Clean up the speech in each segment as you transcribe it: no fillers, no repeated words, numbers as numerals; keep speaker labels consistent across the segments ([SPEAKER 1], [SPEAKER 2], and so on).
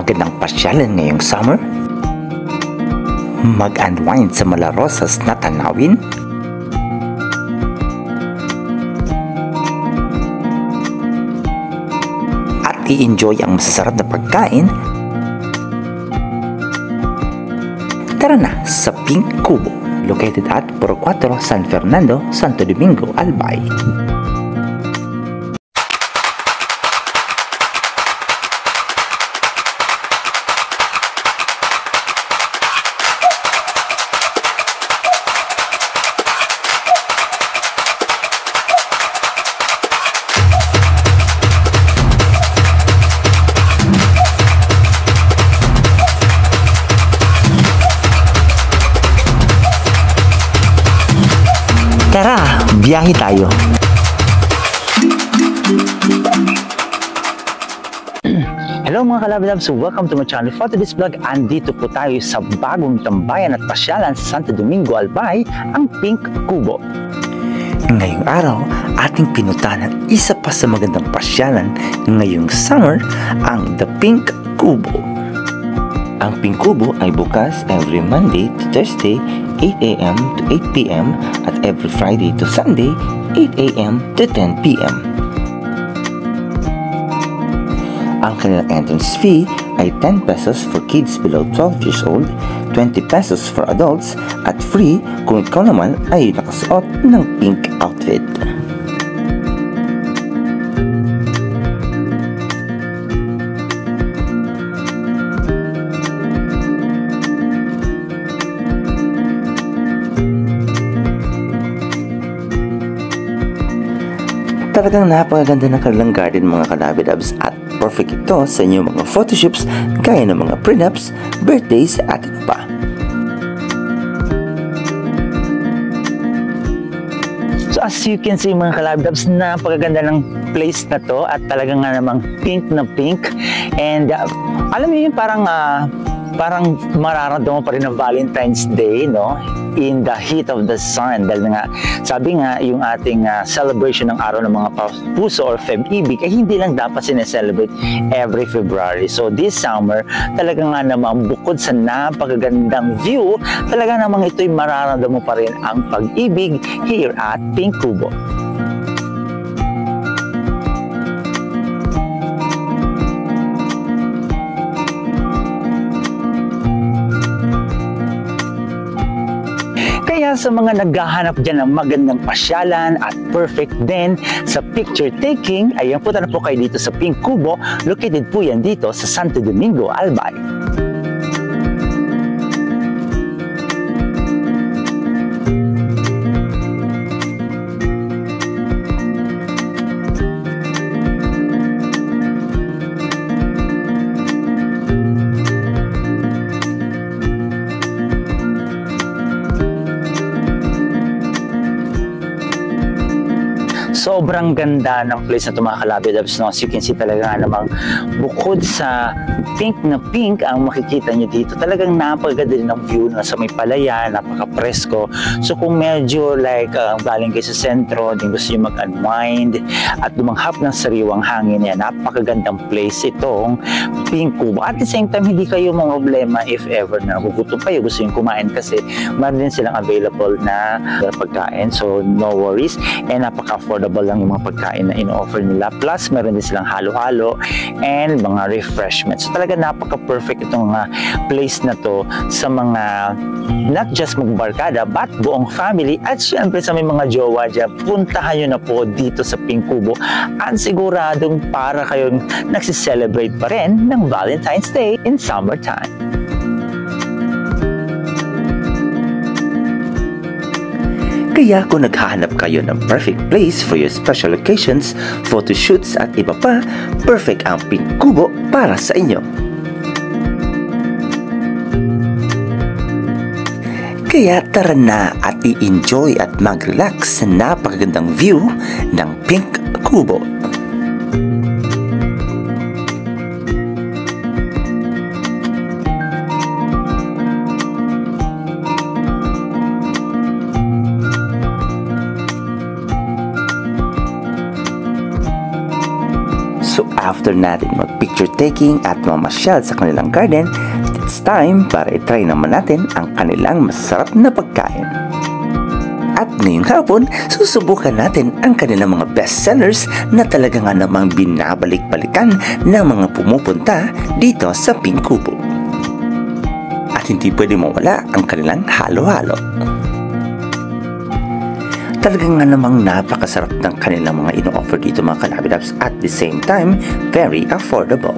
[SPEAKER 1] magandang pasyalan ngayong summer? Mag-unwind sa malarosas na tanawin? At i-enjoy ang masasarap na pagkain? Tara na sa Pink Kubo, located at Puro 4 San Fernando, Santo Domingo, Albay. Tara, biyahe tayo! Hello mga kalabidabs, welcome to my channel. For today's vlog, andito po tayo sa bagong tambayan at pasyalan sa Santo Domingo, Albay, ang Pink Kubo. Ngayong araw, ating pinuntahan isa pa sa magandang pasyalan ngayong summer, ang The Pink Kubo. Ang Pink Kubo ay bukas every Monday to Thursday, 8 a.m. to 8 p.m. at every Friday to Sunday, 8 a.m. to 10 p.m. Ang kanilang entrance fee ay 10 pesos for kids below 12 years old, 20 pesos for adults, at free kung ikaw naman ay nakasuot ng pink outfit. Talagang napakaganda ng kanilang garden mga kalabidabs at perfect ito sa inyong mga photoshoots gaya ng mga prenups, birthdays at iba pa. So as you can see mga kalabidabs, napakaganda ng place na to at talagang nga namang pink na pink, and alam niyo yun, parang mararamdaman pa rin ng Valentine's Day, no? In the heat of the sun. Dahil nga, sabi nga, yung ating celebration ng araw ng mga puso or Feb-Ibig ay hindi lang dapat sineselebrate every February. So this summer, talaga nga namang bukod sa napakagandang view, talaga namang ito'y mararamdaman pa rin ang pag-ibig here at Pink Kubo. Kaya sa mga naghahanap dyan ng magandang pasyalan at perfect din sa picture taking, ayan, punta na po kayo dito sa Pink Kubo. Located po yan dito sa Santo Domingo, Albay. Sobrang ganda ng place na ito mga kalabidabs, no? As you can see, talaga nga namang bukod sa pink na pink ang makikita nyo dito, talagang napaganda din ng view na sa may palaya, napaka-presko. So kung medyo like galing kayo sa sentro, din gusto nyo mag-unwind at lumanghap ng sariwang hangin, yan, napakagandang place itong Pink Kubo. At the same time, hindi kayo mga problema if ever na gugutom kayo, gusto nyo kumain, kasi meron din silang available na pagkain. So no worries, and napaka-affordable lang yung mga pagkain na in-offer nila. Plus, meron din silang halo-halo and mga refreshments. So talaga napaka-perfect itong place na to sa mga not just magbarkada but buong family, at syempre sa may mga jowa dyan, puntahan nyo na po dito sa Pink Kubo at siguradong para kayong nagsiselebrate pa rin ng Valentine's Day in summertime. Kaya kung naghahanap kayo ng perfect place for your special occasions, photoshoots at iba pa, perfect ang Pink Kubo para sa inyo. Kaya tara na at i-enjoy at mag-relax sa napakagandang view ng Pink Kubo. So
[SPEAKER 2] after natin mag-picture taking at mamasyal sa kanilang garden, it's time para i-try naman natin ang kanilang masarap na pagkain. At ngayong hapon, susubukan natin ang kanilang mga bestsellers na talaga nga namang binabalik-balikan ng mga pumupunta dito sa Pink Kubo. At hindi pwede mawala ang kanilang halo-halo. Talagang nga namang napakasarap ng kanilang mga ino-offer dito mga kalabidabs, at the same time, very affordable.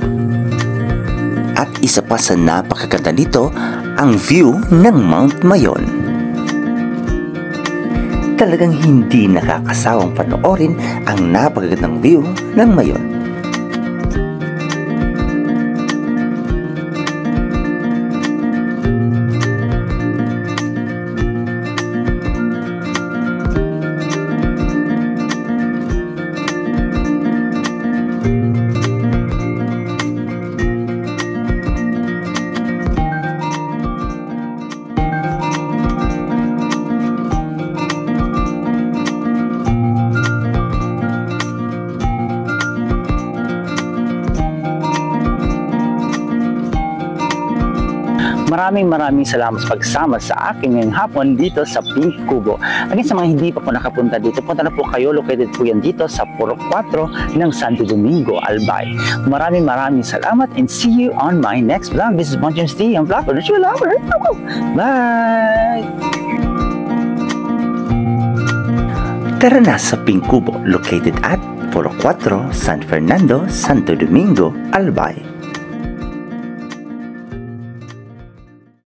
[SPEAKER 2] At isa pa sa napakaganda dito, ang view ng Mount Mayon. Talagang hindi nakakasawang panoorin ang napakagandang view ng Mayon.
[SPEAKER 1] Maraming salamat sa pagsama sa akin ngayong hapon dito sa Pink Kubo. Again, sa mga hindi pa po nakapunta dito, punta na po kayo. Located po yan dito sa Purok 4 ng Santo Domingo, Albay. Maraming salamat and see you on my next vlog. This is Bon James D, ang vlogger. Bye!
[SPEAKER 2] Tara na sa Pink Kubo, located at Purok 4, San Fernando, Santo Domingo, Albay.